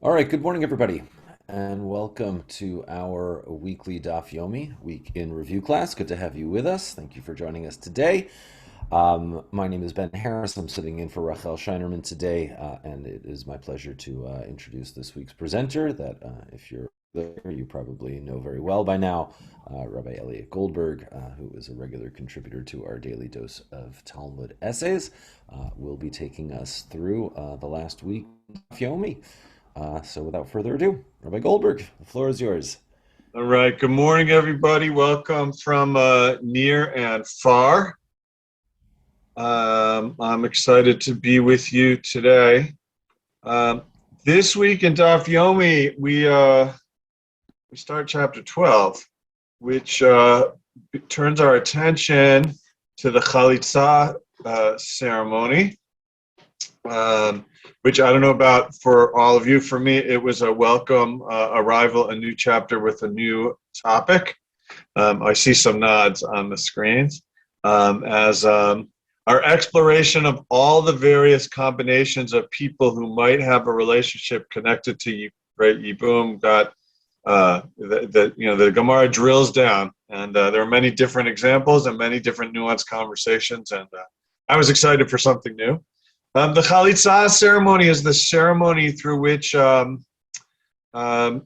All right, good morning, everybody, and welcome to our weekly Daf Yomi week in review class. Good to have you with us. Thank you for joining us today. My name is Ben Harris. I'm sitting in for Rachel Scheinerman today, and it is my pleasure to introduce this week's presenter that, if you're there, you probably know very well by now, Rabbi Elliott Goldberg, who is a regular contributor to our daily dose of Talmud essays, will be taking us through the last week of Daf Yomi. So without further ado, Rabbi Goldberg, the floor is yours. All right. Good morning, everybody. Welcome from near and far. I'm excited to be with you today. This week in Daf Yomi, we start chapter 12, which turns our attention to the Khalid ceremony. Which I don't know about for all of you. For me, it was a welcome arrival, a new chapter with a new topic. I see some nods on the screens as our exploration of all the various combinations of people who might have a relationship connected to right? Yibum got the Gemara drills down, and there are many different examples and many different nuanced conversations, and I was excited for something new. The Khalid ceremony is the ceremony through which when a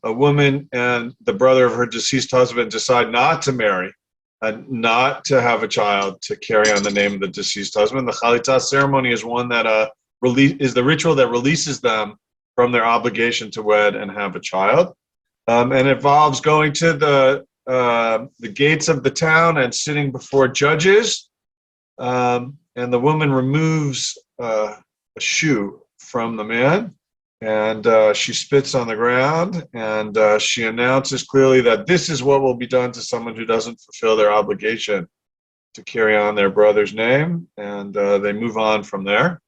woman and the brother of her deceased husband decide not to marry and not to have a child to carry on the name of the deceased husband, the Khalid ceremony is one that is the ritual that releases them from their obligation to wed and have a child, and involves going to the gates of the town and sitting before judges. And the woman removes a shoe from the man, and she spits on the ground, and she announces clearly that this is what will be done to someone who doesn't fulfill their obligation to carry on their brother's name, and they move on from there.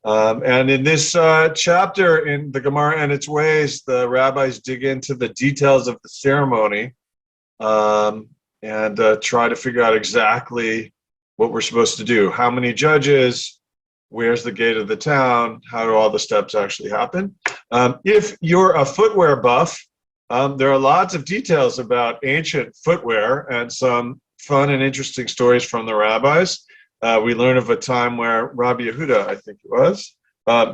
And in this chapter in the Gemara and its ways, the rabbis dig into the details of the ceremony and try to figure out exactly what we're supposed to do. How many judges? Where's the gate of the town? How do all the steps actually happen? If you're a footwear buff, there are lots of details about ancient footwear and some fun and interesting stories from the rabbis. We learn of a time where Rabbi Yehuda, I think it was,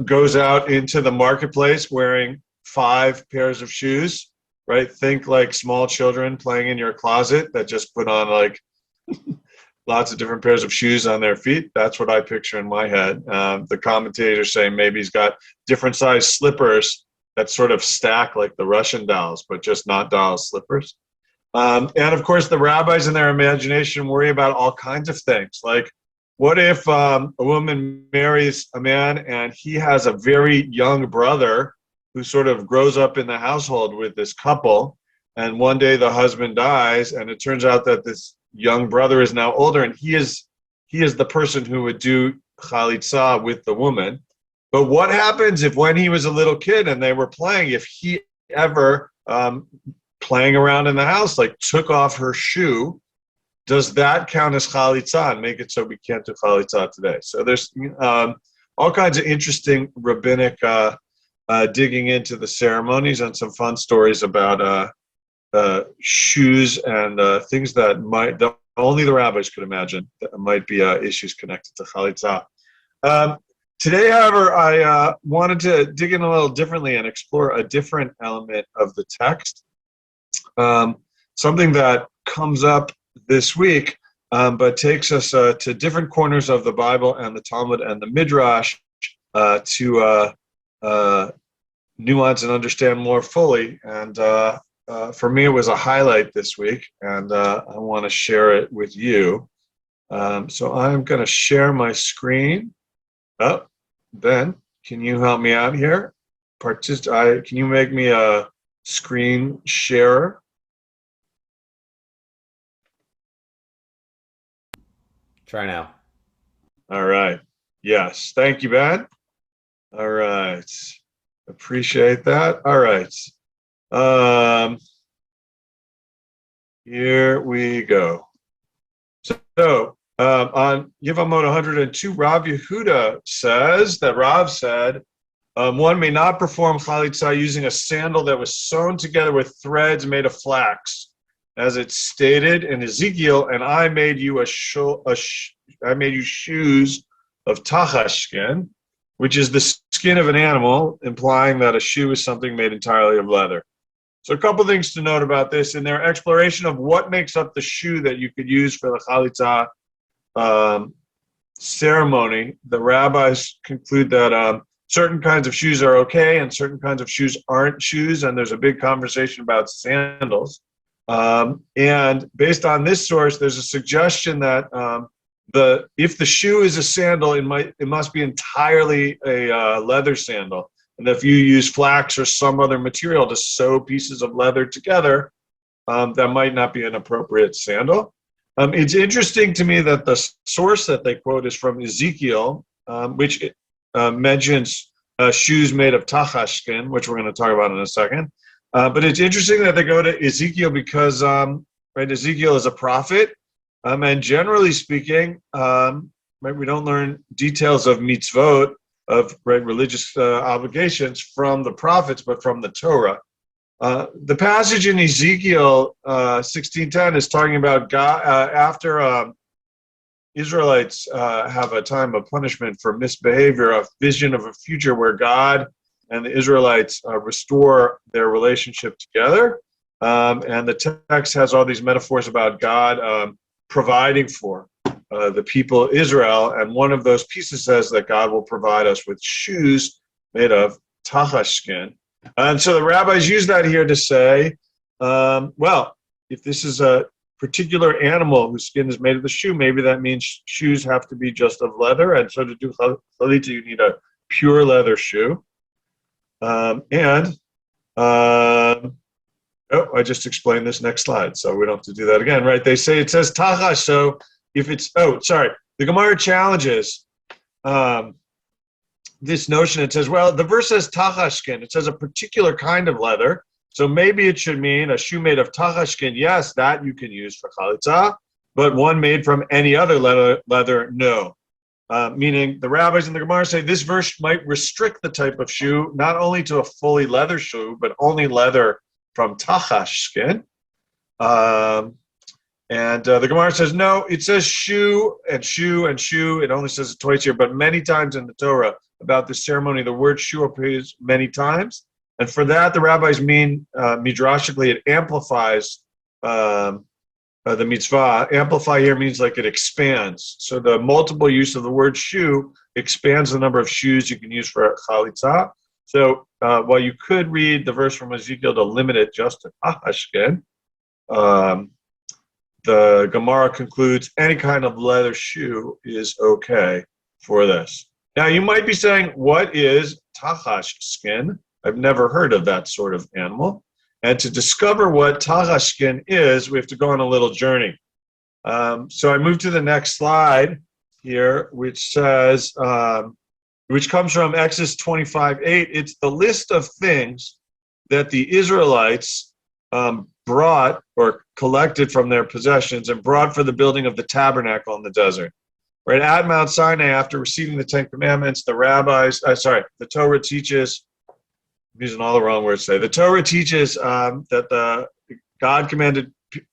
goes out into the marketplace wearing 5 pairs of shoes, right? Think like small children playing in your closet that just put on like lots of different pairs of shoes on their feet. That's what I picture in my head. The commentators say maybe he's got different size slippers that sort of stack like the Russian dolls, but just not doll slippers. And of course, the rabbis in their imagination worry about all kinds of things. Like, what if a woman marries a man and he has a very young brother who sort of grows up in the household with this couple, and one day the husband dies, and it turns out that this young brother is now older, and he is the person who would do chalitza with the woman. But what happens if when he was a little kid and they were playing, if he ever playing around in the house like took off her shoe, does that count as chalitza and make it so we can't do chalitza today? So there's all kinds of interesting rabbinic digging into the ceremonies and some fun stories about shoes and things that only the rabbis could imagine that might be issues connected to chalitza. Today, however, I wanted to dig in a little differently and explore a different element of the text, something that comes up this week, but takes us to different corners of the Bible and the Talmud and the Midrash to nuance and understand more fully. And for me, it was a highlight this week, and I want to share it with you. So I'm going to share my screen. Oh, Ben, can you help me out here? Can you make me a screen sharer? Try now. All right. Yes. Thank you, Ben. All right. Appreciate that. All right. Here we go. So on Yevamot 102, Rav Yehuda says that Rav said, One may not perform chalitza using a sandal that was sewn together with threads made of flax, as it's stated in Ezekiel. And I made you I made you shoes of tachash skin, which is the skin of an animal, implying that a shoe is something made entirely of leather. So a couple things to note about this. In their exploration of what makes up the shoe that you could use for the chalitza ceremony, the rabbis conclude that certain kinds of shoes are okay and certain kinds of shoes aren't shoes, and there's a big conversation about sandals. And based on this source, there's a suggestion that if the shoe is a sandal, it must be entirely a leather sandal. And if you use flax or some other material to sew pieces of leather together, that might not be an appropriate sandal. It's interesting to me that the source that they quote is from Ezekiel, which mentions shoes made of tachash skin, which we're going to talk about in a second. But it's interesting that they go to Ezekiel because Ezekiel is a prophet, and generally speaking, we don't learn details of mitzvot, of religious obligations from the prophets, but from the Torah. The passage in Ezekiel 16:10 is talking about God after Israelites have a time of punishment for misbehavior, a vision of a future where God and the Israelites restore their relationship together. And the text has all these metaphors about God providing for the people of Israel, and one of those pieces says that God will provide us with shoes made of tachash skin. And so the rabbis use that here to say, well, if this is a particular animal whose skin is made of the shoe, maybe that means shoes have to be just of leather, and so to do chalitza, you need a pure leather shoe. I just explained this next slide, so we don't have to do that again, right? They say it says tachash, so if it's, the Gemara challenges this notion. It says, well, the verse says tachash skin. It says a particular kind of leather, so maybe it should mean a shoe made of tachash skin. Yes, that you can use for chalitza, but one made from any other leather, no. Meaning the rabbis and the Gemara say this verse might restrict the type of shoe not only to a fully leather shoe, but only leather from tachash skin. The Gemara says, no, it says shoe and shoe and shoe. It only says it twice here, but many times in the Torah about this ceremony, the word shoe appears many times. And for that, the rabbis mean, midrashically, it amplifies the mitzvah. Amplify here means like it expands. So the multiple use of the word shoe expands the number of shoes you can use for chalitza. So while you could read the verse from Ezekiel to limit it just to tachash skin, the Gemara concludes any kind of leather shoe is okay for this. Now you might be saying, what is tachash skin? I've never heard of that sort of animal. And to discover what tachash skin is, we have to go on a little journey. So I move to the next slide here, which says, which comes from Exodus 25:8. It's the list of things that the Israelites brought or collected from their possessions and brought for the building of the tabernacle in the desert. Right at Mount Sinai, after receiving the Ten Commandments, the Torah teaches, I'm using all the wrong words today. The Torah teaches that God commanded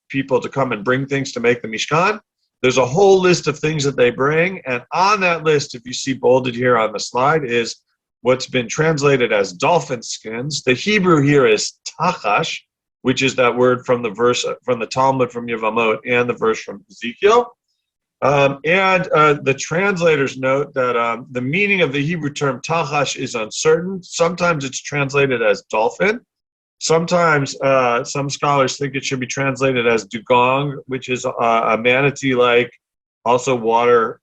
people to come and bring things to make the Mishkan. There's a whole list of things that they bring, and on that list, if you see bolded here on the slide, is what's been translated as dolphin skins. The Hebrew here is tachash, which is that word from the verse from the Talmud from Yevamot and the verse from Ezekiel. The translators note that the meaning of the Hebrew term tachash is uncertain. Sometimes it's translated as dolphin. Sometimes some scholars think it should be translated as dugong, which is a manatee-like, also water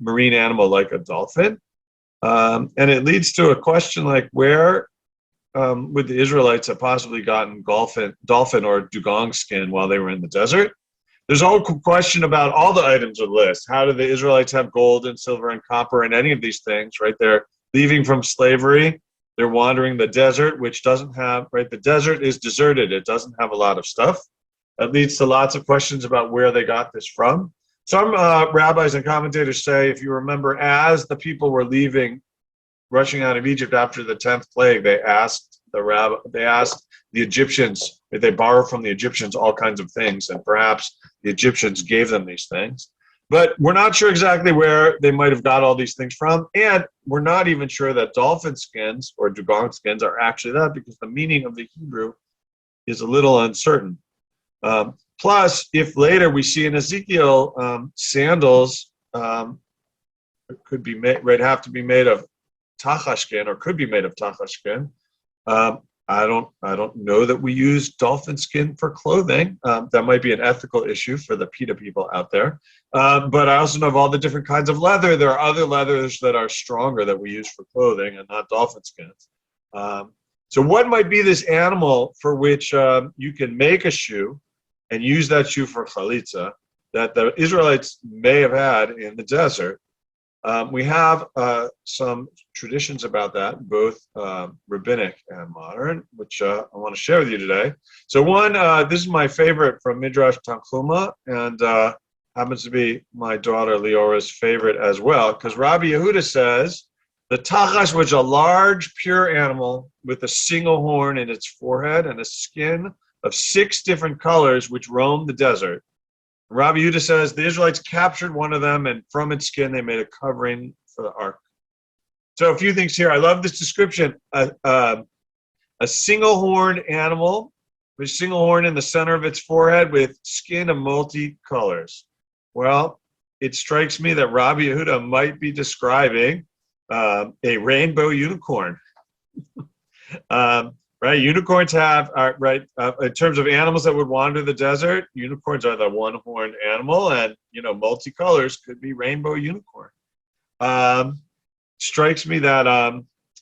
marine animal like a dolphin. And it leads to a question like, where would the Israelites have possibly gotten dolphin or dugong skin while they were in the desert? There's a whole question about all the items of the list. How do the Israelites have gold and silver and copper and any of these things, right? They're leaving from slavery. They're wandering the desert, which doesn't have, right? The desert is deserted. It doesn't have a lot of stuff. That leads to lots of questions about where they got this from. Some rabbis and commentators say, if you remember, as the people were leaving rushing out of Egypt after the 10th plague, they asked the Egyptians, if they borrow from the Egyptians all kinds of things, and perhaps the Egyptians gave them these things. But we're not sure exactly where they might have got all these things from, and we're not even sure that dolphin skins or dugong skins are actually that, because the meaning of the Hebrew is a little uncertain. Plus, if later we see in Ezekiel sandals could be made, right, have to be made of tachash skin, or could be made of tachash skin. I don't know that we use dolphin skin for clothing. That might be an ethical issue for the PETA people out there. But I also know of all the different kinds of leather. There are other leathers that are stronger that we use for clothing and not dolphin skins. So what might be this animal for which you can make a shoe and use that shoe for chalitza that the Israelites may have had in the desert? We have some traditions about that, both rabbinic and modern, which I want to share with you today. So one, this is my favorite from Midrash Tanchuma, and happens to be my daughter Leora's favorite as well, because Rabbi Yehuda says the tachash was a large, pure animal with a single horn in its forehead and a skin of 6 different colors which roamed the desert. Rabbi Yehuda says the Israelites captured one of them, and from its skin they made a covering for the ark. So a few things here. I love this description. A single-horned animal with a single horn in the center of its forehead with skin of multi-colors. Well, it strikes me that Rabbi Yehuda might be describing a rainbow unicorn. Right, unicorns have, in terms of animals that would wander the desert, unicorns are the one-horned animal, and, multicolors could be rainbow unicorn. Strikes me that,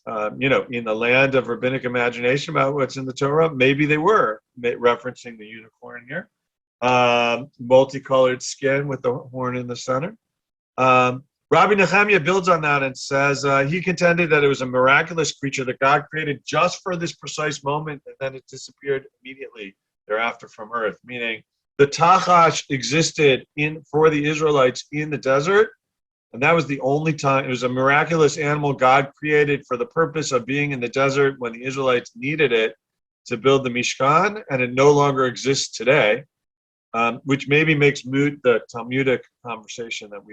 in the land of rabbinic imagination about what's in the Torah, maybe they were referencing the unicorn here. Multicolored skin with the horn in the center. Rabbi Nehemiah builds on that and says he contended that it was a miraculous creature that God created just for this precise moment, and then it disappeared immediately thereafter from earth, meaning the tachash existed for the Israelites in the desert, and that was the only time. It was a miraculous animal God created for the purpose of being in the desert when the Israelites needed it to build the Mishkan, and it no longer exists today. Which maybe makes moot the Talmudic conversation that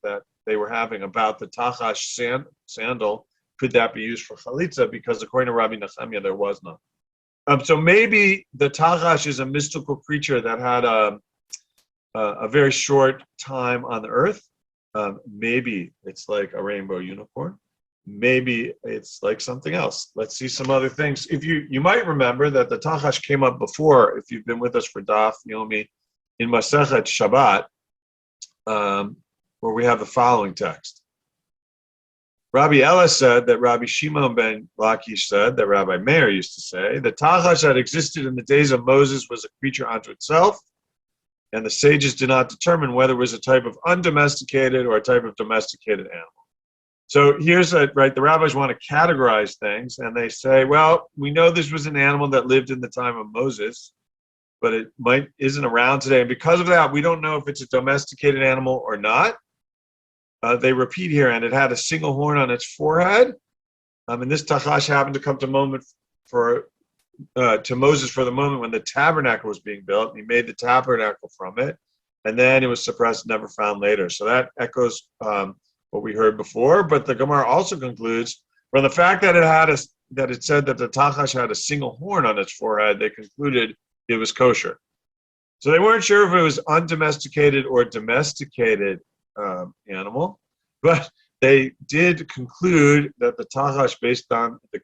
that they were having about the tachash sandal. Could that be used for chalitza? Because according to Rabbi Nehemiah, there was none. So maybe the tachash is a mystical creature that had a very short time on the earth. Maybe it's like a rainbow unicorn. Maybe it's like something else. Let's see some other things. If you might remember that the tachash came up before, if you've been with us for Daf Yomi, in Masechet Shabbat, where we have the following text. Rabbi Elliott said that Rabbi Shimon ben Lakish said that Rabbi Meir used to say the tachash that existed in the days of Moses was a creature unto itself, and the sages did not determine whether it was a type of undomesticated or a type of domesticated animal. So here's the rabbis want to categorize things, and they say, well, we know this was an animal that lived in the time of Moses, but it isn't around today. And because of that, we don't know if it's a domesticated animal or not. They repeat here, and it had a single horn on its forehead. And this tachash happened to come to Moses for the moment when the tabernacle was being built. And he made the tabernacle from it, and then it was suppressed, never found later. So that echoes what we heard before, but the Gemara also concludes from the fact that it said that the tachash had a single horn on its forehead, they concluded it was kosher. So they weren't sure if it was undomesticated or domesticated animal, but they did conclude that the tachash, based on the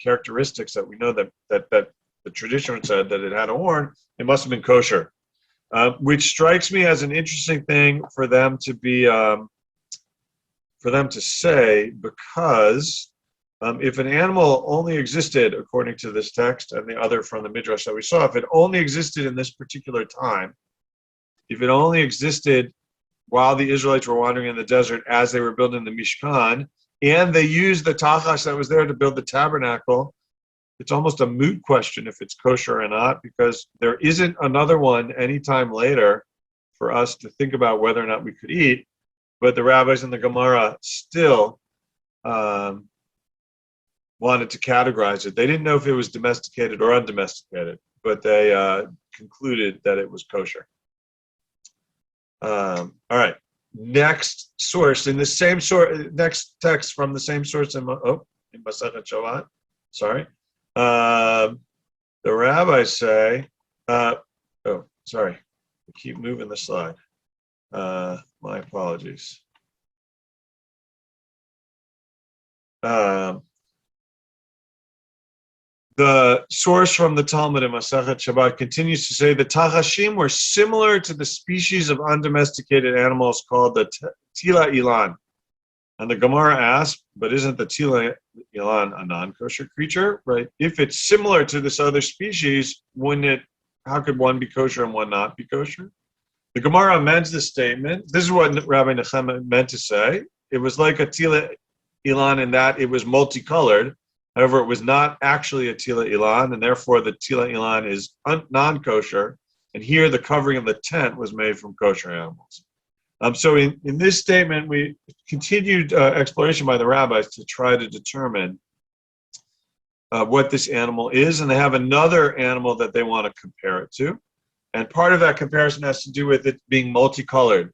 characteristics that we know that the tradition said that it had a horn, it must have been kosher, which strikes me as an interesting thing for them to be. For them to say, because if an animal only existed, according to this text and the other from the Midrash that we saw, if it only existed in this particular time, if it only existed while the Israelites were wandering in the desert as they were building the Mishkan, and they used the tachash that was there to build the tabernacle, it's almost a moot question if it's kosher or not, because there isn't another one anytime later for us to think about whether or not we could eat. But the rabbis in the Gemara still um, wanted to categorize it. They didn't know if it was domesticated or undomesticated, but they concluded that it was kosher. All right. Next source in the same source. Next text from the same source in Masechet Shabbat. Sorry. The rabbis say. Sorry. I keep moving the slide. My apologies. The source from the Talmud in Masechet Shabbat continues to say the Tachashim were similar to the species of undomesticated animals called the Tila Ilan. And the Gemara asks, but isn't the Tila Ilan a non-kosher creature? Right? If it's similar to this other species, how could one be kosher and one not be kosher? The Gemara amends the statement. This is what Rabbi Nechemia meant to say. It was like a Tila Ilan in that it was multicolored. However, it was not actually a Tila Ilan, and therefore the Tila Ilan is non-kosher. And here the covering of the tent was made from kosher animals. So in this statement, we continued exploration by the rabbis to try to determine what this animal is, and they have another animal that they want to compare it to. And part of that comparison has to do with it being multicolored,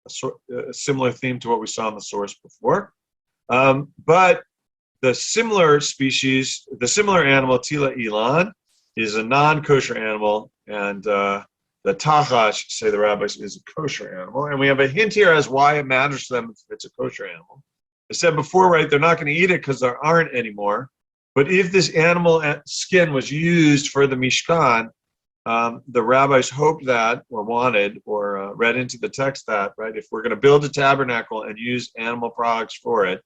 a similar theme to what we saw in the source before. But the similar species, the similar animal, Tila Ilan, is a non-kosher animal, and the Tachash, say the rabbis, is a kosher animal. And we have a hint here as why it matters to them if it's a kosher animal. I said before, right, they're not going to eat it because there aren't anymore. But if this animal skin was used for the Mishkan, the rabbis hoped that, or wanted, or read into the text that, right, if we're going to build a tabernacle and use animal products for it,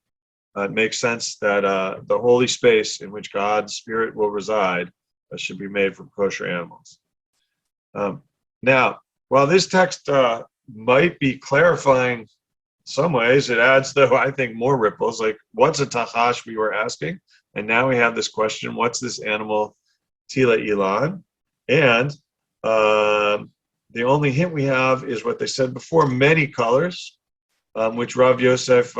it makes sense that the holy space in which God's Spirit will reside should be made from kosher animals. Now, while this text might be clarifying in some ways, it adds, though, I think, more ripples. Like, what's a tachash, we were asking? And now we have this question, what's this animal, Tila Ilan? And the only hint we have is what they said before, many colors, which Rav Yosef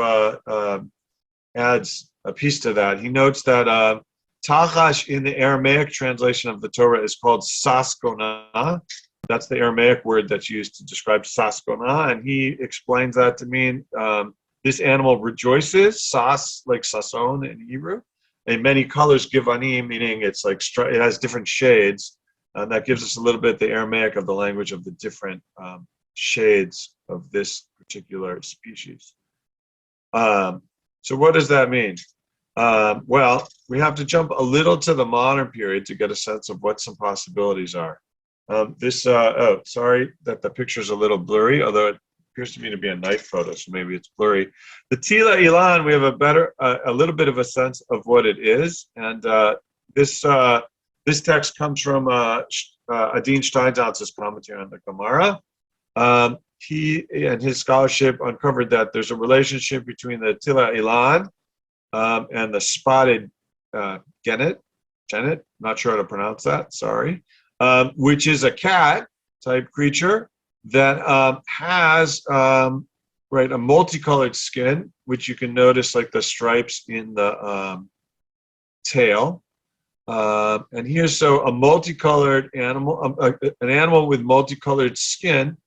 adds a piece to that. He notes that tachash in the Aramaic translation of the Torah is called saskona. That's the Aramaic word that's used to describe saskona, and he explains that to mean this animal rejoices, sas, like sason in Hebrew, and many colors, givanim, meaning it's like it has different shades, and that gives us a little bit the Aramaic of the language of the different shades of this particular species. So what does that mean? Well, we have to jump a little to the modern period to get a sense of what some possibilities are. Sorry that the picture's a little blurry, although it appears to me to be a night photo, so maybe it's blurry. The Tila Ilan, we have a little bit of a sense of what it is, and this text comes from Adin Steinsaltz's commentary on the Gemara. He and his scholarship uncovered that there's a relationship between the Tila Ilan and the spotted genet, not sure how to pronounce that, sorry, which is a cat type creature that has a multicolored skin, which you can notice like the stripes in the tail. And here's a multicolored animal, an animal with multicolored skin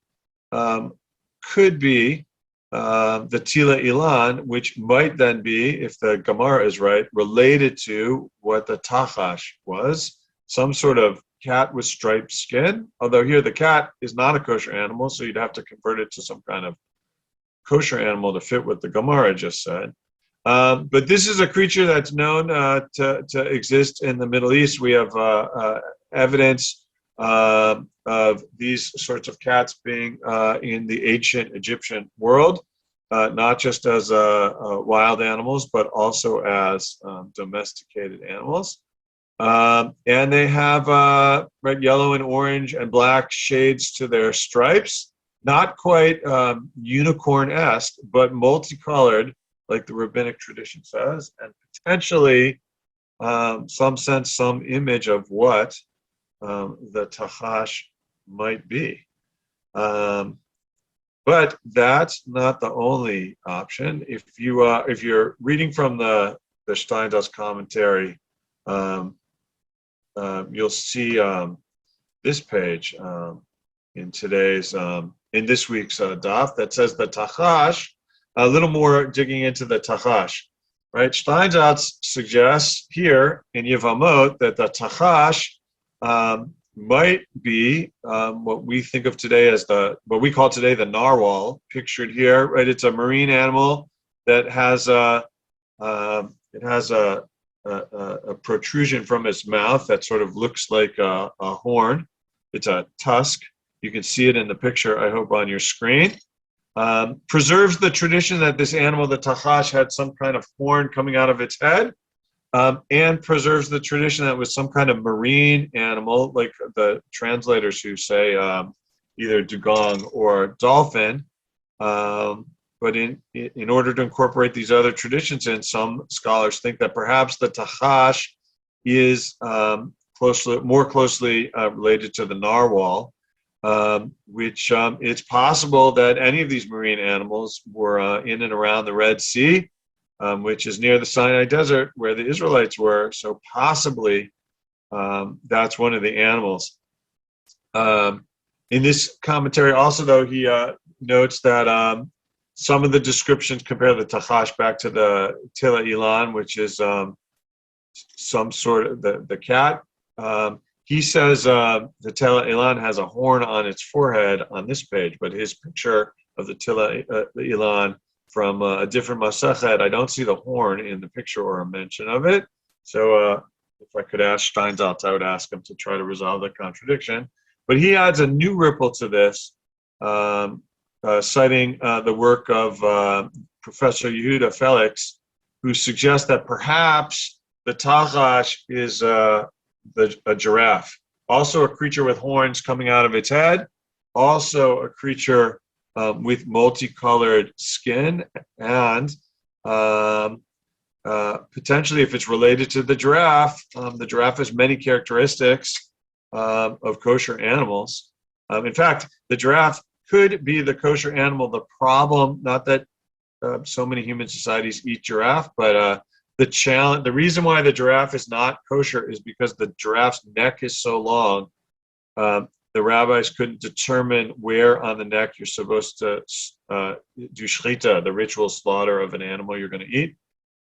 could be the Tila Ilan, which might then be, if the Gemara is right, related to what the Tachash was, some sort of cat with striped skin, although here the cat is not a kosher animal, so you'd have to convert it to some kind of kosher animal to fit what the Gemara just said. But this is a creature that's known to exist in the Middle East. We have evidence of these sorts of cats being in the ancient Egyptian world, not just as wild animals, but also as domesticated animals. And they have red, yellow, and orange and black shades to their stripes. Not quite unicorn-esque, but multicolored, like the rabbinic tradition says, and potentially some image of what the tachash might be. But that's not the only option. If you're reading from the Steinsaltz commentary, you'll see this page in this week's daf that says the tachash. A little more digging into the tachash, right? Steinsaltz suggests here in Yevamot that the tachash might be what we think of today as what we call today the narwhal, pictured here, right? It's a marine animal that has a protrusion from its mouth that sort of looks like a horn. It's a tusk. You can see it in the picture, I hope, on your screen. Preserves the tradition that this animal, the tachash, had some kind of horn coming out of its head. And preserves the tradition that was some kind of marine animal, like the translators who say either dugong or dolphin. But in order to incorporate these other traditions in, some scholars think that perhaps the tachash is more closely related to the narwhal, which it's possible that any of these marine animals were in and around the Red Sea, which is near the Sinai Desert where the Israelites were. So possibly that's one of the animals. In this commentary also, though, he notes that some of the descriptions compare the tachash back to the tila ilan, which is some sort of the cat. He says the tila ilan has a horn on its forehead on this page, but his picture of the tila ilan from a different Masechet, I don't see the horn in the picture or a mention of it. So if I could ask Steinsaltz, I would ask him to try to resolve the contradiction. But he adds a new ripple to this, citing the work of Professor Yehuda Felix, who suggests that perhaps the tachash is a giraffe, also a creature with horns coming out of its head, also a creature with multicolored skin, and potentially, if it's related to the giraffe has many characteristics of kosher animals. In fact, the giraffe could be the kosher animal. The problem, not that so many human societies eat giraffe, but the reason why the giraffe is not kosher is because the giraffe's neck is so long. The rabbis couldn't determine where on the neck you're supposed to do shrita, the ritual slaughter of an animal you're going to eat.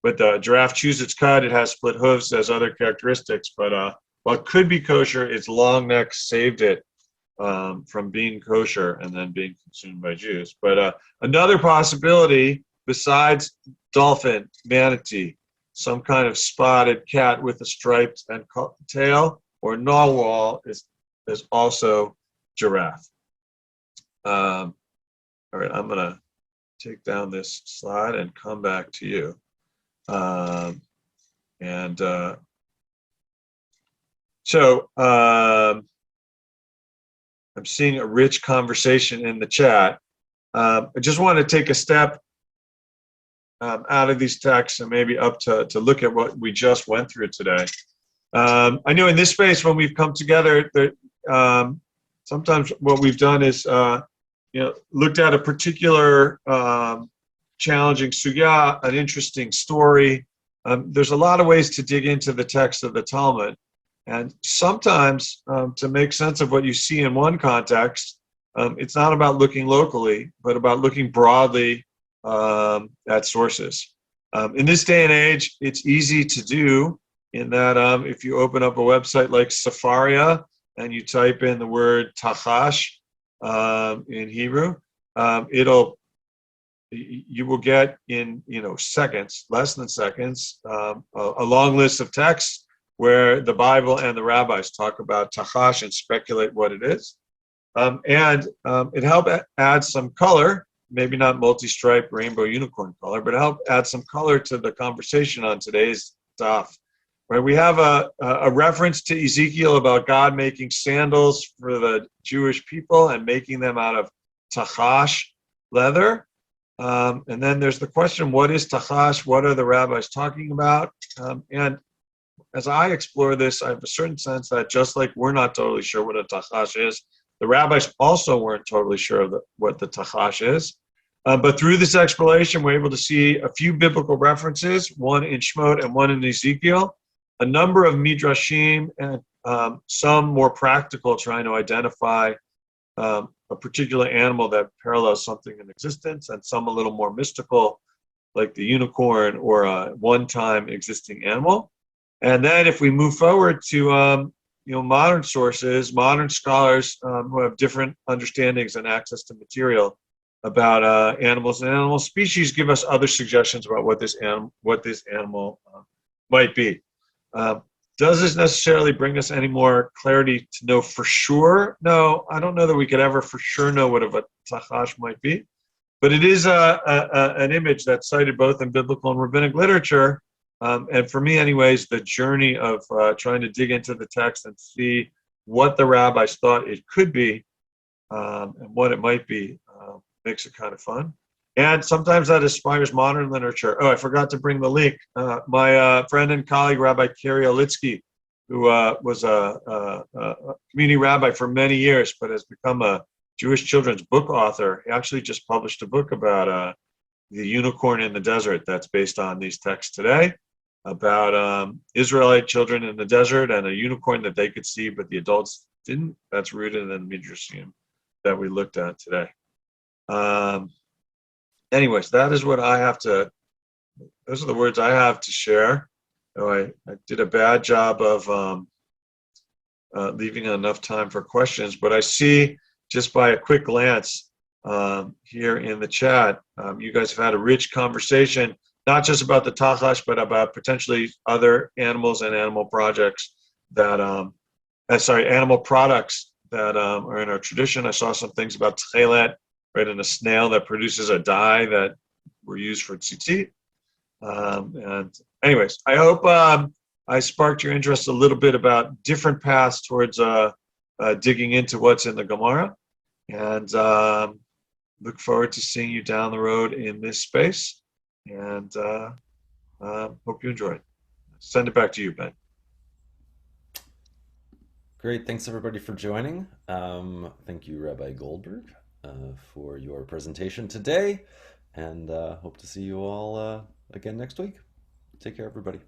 But the giraffe chews its cud. It has split hooves, has other characteristics. But while it could be kosher, its long neck saved it from being kosher and then being consumed by Jews. But another possibility besides dolphin, manatee, some kind of spotted cat with a striped and tail, or narwhal is also giraffe. All right, I'm going to take down this slide and come back to you. So I'm seeing a rich conversation in the chat. I just want to take a step out of these texts and maybe up to look at what we just went through today. I know in this space when we've come together, sometimes what we've done is looked at a particular challenging sugya, an interesting story. There's a lot of ways to dig into the text of the Talmud. And sometimes to make sense of what you see in one context, it's not about looking locally, but about looking broadly at sources. In this day and age, it's easy to do in that if you open up a website like Safaria and you type in the word tachash in Hebrew, you will get in seconds, less than seconds, a long list of texts where the Bible and the rabbis talk about tachash and speculate what it is. And it helped add some color, maybe not multi-stripe rainbow unicorn color, but help add some color to the conversation on today's daf. Right, we have a reference to Ezekiel about God making sandals for the Jewish people and making them out of tachash leather. And then there's the question, what is tachash? What are the rabbis talking about? And as I explore this, I have a certain sense that just like we're not totally sure what a tachash is, The rabbis also weren't totally sure of what the tachash is. But through this exploration, we're able to see a few biblical references, one in Shemot and one in Ezekiel, a number of midrashim, and some more practical, trying to identify a particular animal that parallels something in existence, and some a little more mystical, like the unicorn or a one-time existing animal. And then if we move forward to modern sources, modern scholars who have different understandings and access to material about animals and animal species, give us other suggestions about what this animal might be. Does this necessarily bring us any more clarity to know for sure? No, I don't know that we could ever for sure know what a tachash might be, but it is an image that's cited both in biblical and rabbinic literature. And for me, anyways, the journey of trying to dig into the text and see what the rabbis thought it could be and what it might be makes it kind of fun. And sometimes that inspires modern literature. Oh, I forgot to bring the link. My friend and colleague, Rabbi Elliott, who was a community rabbi for many years, but has become a Jewish children's book author. He actually just published a book about the unicorn in the desert that's based on these texts today, about Israelite children in the desert and a unicorn that they could see, but the adults didn't. That's rooted in the midrashim that we looked at today. Anyways, that is what I have to, those are the words I have to share. I did a bad job of leaving enough time for questions, but I see just by a quick glance here in the chat, you guys have had a rich conversation, not just about the tachash, but about potentially other animals and animal projects that, animal products that are in our tradition. I saw some things about tchelet, right, in a snail that produces a dye that were used for tzitzit. And anyways, I hope I sparked your interest a little bit about different paths towards digging into what's in the Gemara. And look forward to seeing you down the road in this space. And hope you enjoyed. Send it back to you, Ben. Great. Thanks, everybody, for joining. Thank you, Rabbi Goldberg, for your presentation today. And hope to see you all again next week. Take care, everybody.